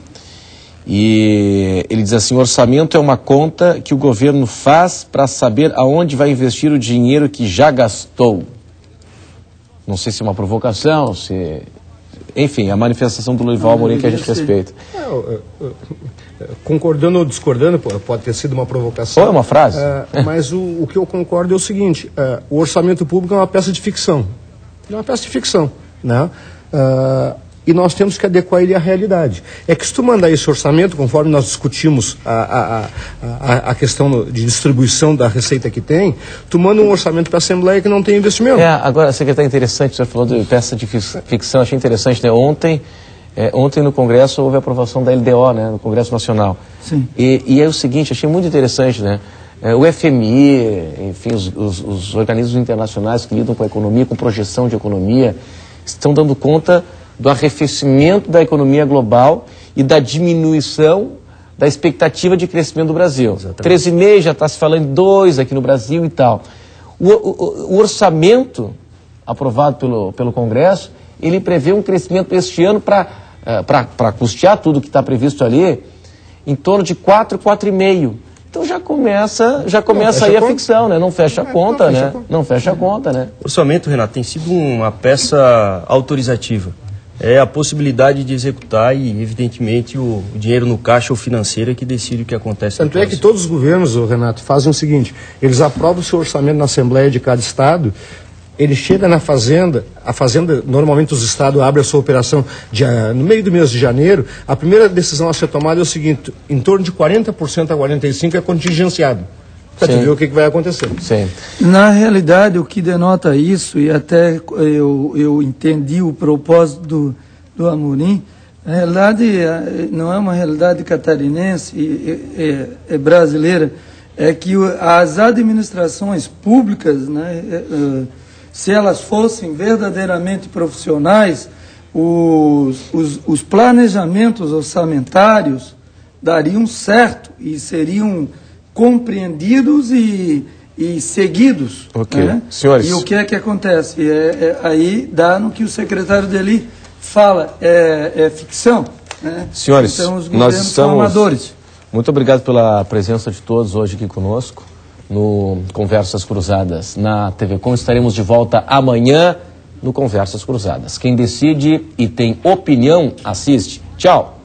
e ele diz assim: orçamento é uma conta que o governo faz para saber aonde vai investir o dinheiro que já gastou. Não sei se é uma provocação, enfim, a manifestação do Lorival Amorim que a gente respeita. Concordando ou discordando, pode ter sido uma provocação. Ou é uma frase. Mas o que eu concordo é o seguinte: o orçamento público é uma peça de ficção. É uma peça de ficção, né? E nós temos que adequar ele à realidade. É que se tu mandar esse orçamento, conforme nós discutimos a questão de distribuição da receita que tem, tu manda um orçamento para a Assembleia que não tem investimento. Agora, secretário, interessante, você falou de peça de ficção, achei interessante, né? Ontem no Congresso houve a aprovação da LDO, né? No Congresso Nacional. Sim. E é o seguinte, achei muito interessante, né? O FMI, enfim, os organismos internacionais que lidam com a economia, com projeção de economia, estão dando conta do arrefecimento da economia global e da diminuição da expectativa de crescimento do Brasil. 13,5 já está se falando em 2 aqui no Brasil e tal. O orçamento aprovado pelo Congresso, ele prevê um crescimento este ano para custear tudo que está previsto ali, em torno de 4,5. Então já começa aí a ficção, né? Não fecha a conta, né? Não fecha a conta, né? O orçamento, Renato, tem sido uma peça autorizativa. É a possibilidade de executar e, evidentemente, o dinheiro no caixa ou financeiro é que decide o que acontece. Tanto é que todos os governos, Renato, fazem o seguinte: eles aprovam o seu orçamento na Assembleia de cada Estado, ele chega na Fazenda, a Fazenda, normalmente os Estados abrem a sua operação no meio do mês de janeiro, a primeira decisão a ser tomada é o seguinte: em torno de 40% a 45% é contingenciado. Para ver o que vai acontecer. Sim. Na realidade, o que denota isso, e até eu entendi o propósito do Amorim, A realidade não é uma realidade catarinense e brasileira, é que as administrações públicas, né, se elas fossem verdadeiramente profissionais, os planejamentos orçamentários dariam certo e seriam compreendidos e seguidos. Ok. Né? Senhores. E o que é que acontece? Aí dá no que o secretário dele fala, é ficção. Né? Senhores, então, os nós governos são amadores. Muito obrigado pela presença de todos hoje aqui conosco no Conversas Cruzadas na TV Com. Estaremos de volta amanhã no Conversas Cruzadas. Quem decide e tem opinião, assiste. Tchau!